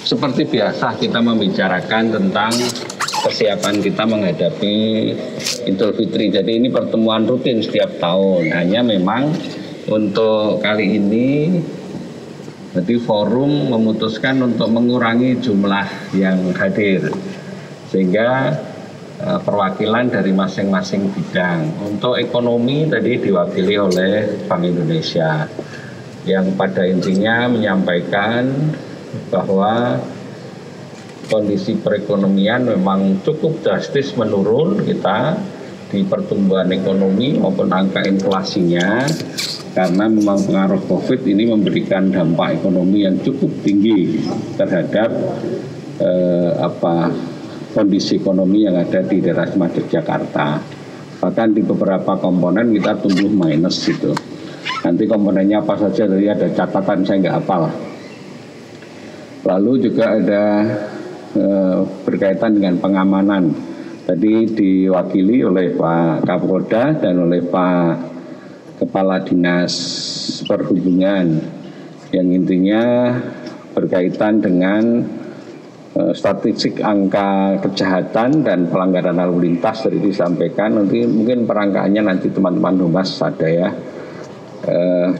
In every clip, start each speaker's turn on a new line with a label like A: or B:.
A: Seperti biasa kita membicarakan tentang kesiapan kita menghadapi Idul Fitri. Jadi ini pertemuan rutin setiap tahun. Hanya memang untuk kali ini jadi forum memutuskan untuk mengurangi jumlah yang hadir. Sehingga perwakilan dari masing-masing bidang. Untuk ekonomi tadi diwakili oleh Bank Indonesia yang pada intinya menyampaikan bahwa kondisi perekonomian memang cukup drastis menurun kita di pertumbuhan ekonomi maupun angka inflasinya, karena memang pengaruh COVID ini memberikan dampak ekonomi yang cukup tinggi terhadap kondisi ekonomi yang ada di daerah Yogyakarta. Bahkan di beberapa komponen kita tumbuh minus gitu. Nanti komponennya apa saja, tadi ada catatan saya nggak hafal. Lalu juga ada berkaitan dengan pengamanan. Tadi diwakili oleh Pak Kapolda dan oleh Pak Kepala Dinas Perhubungan yang intinya berkaitan dengan statistik angka kejahatan dan pelanggaran lalu lintas tadi disampaikan. Nanti mungkin perangkaannya nanti teman-teman Humas ada ya.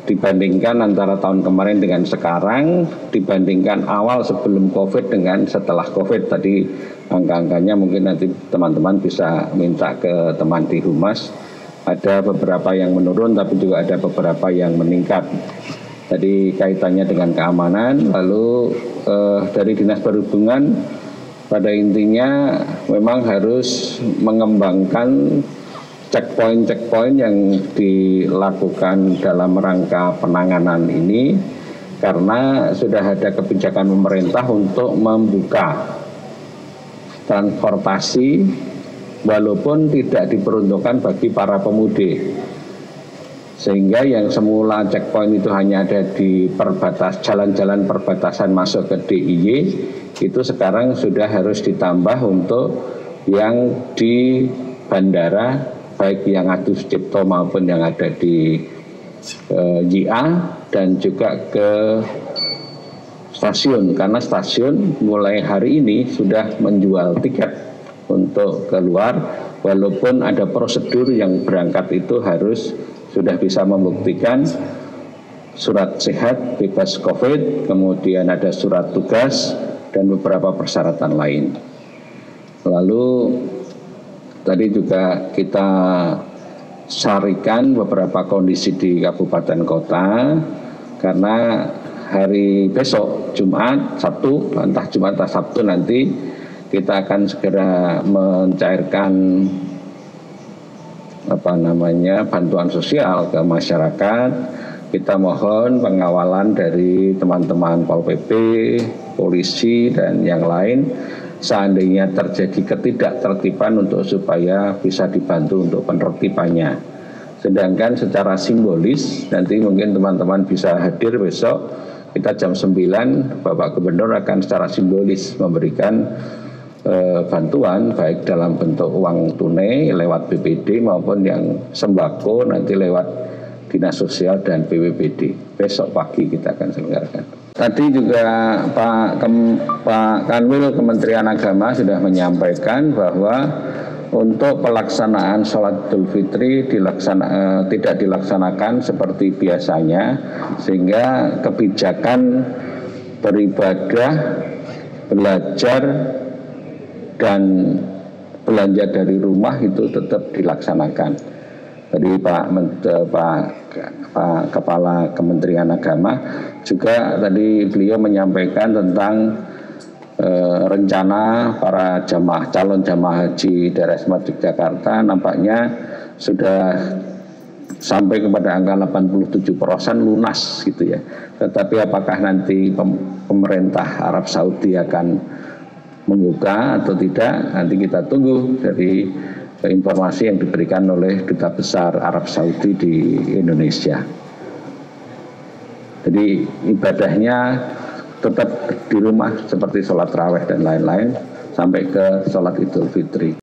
A: Dibandingkan antara tahun kemarin dengan sekarang, dibandingkan awal sebelum COVID dengan setelah COVID, tadi angka-angkanya mungkin nanti teman-teman bisa minta ke teman di Humas. Ada beberapa yang menurun tapi juga ada beberapa yang meningkat. Tadi kaitannya dengan keamanan. Lalu dari Dinas Perhubungan pada intinya memang harus mengembangkan checkpoint yang dilakukan dalam rangka penanganan ini, karena sudah ada kebijakan pemerintah untuk membuka transportasi walaupun tidak diperuntukkan bagi para pemudik. Sehingga yang semula checkpoint itu hanya ada di jalan-jalan perbatasan masuk ke DIY, itu sekarang sudah harus ditambah untuk yang di bandara, baik yang Adi Sucipto maupun yang ada di JA, dan juga ke stasiun, karena stasiun mulai hari ini sudah menjual tiket untuk keluar, walaupun ada prosedur yang berangkat itu harus sudah bisa membuktikan surat sehat bebas COVID, kemudian ada surat tugas dan beberapa persyaratan lain. Lalu tadi juga kita sarikan beberapa kondisi di kabupaten kota, karena hari besok Jumat, Sabtu, entah Jumat atau Sabtu nanti kita akan segera mencairkan bantuan sosial ke masyarakat. Kita mohon pengawalan dari teman-teman Pol PP, polisi dan yang lain. Seandainya terjadi ketidaktertiban untuk supaya bisa dibantu untuk penertibannya. Sedangkan secara simbolis nanti mungkin teman-teman bisa hadir besok, kita jam 9 Bapak Gubernur akan secara simbolis memberikan bantuan baik dalam bentuk uang tunai lewat BPD maupun yang sembako nanti lewat Dinas Sosial dan BPBD. Besok pagi kita akan selenggarakan. Tadi juga Pak Kanwil Kementerian Agama sudah menyampaikan bahwa untuk pelaksanaan sholat Idul Fitri tidak dilaksanakan seperti biasanya, sehingga kebijakan beribadah, belajar, dan belanja dari rumah itu tetap dilaksanakan. Tadi Pak Kepala Kementerian Agama juga tadi beliau menyampaikan tentang rencana para calon jamaah haji daerah Yogyakarta nampaknya sudah sampai kepada angka 87% lunas gitu ya. Tetapi apakah nanti pemerintah Arab Saudi akan membuka atau tidak, nanti kita tunggu dari informasi yang diberikan oleh Duta Besar Arab Saudi di Indonesia. Jadi ibadahnya tetap di rumah seperti sholat raweh dan lain-lain sampai ke sholat Idul Fitri.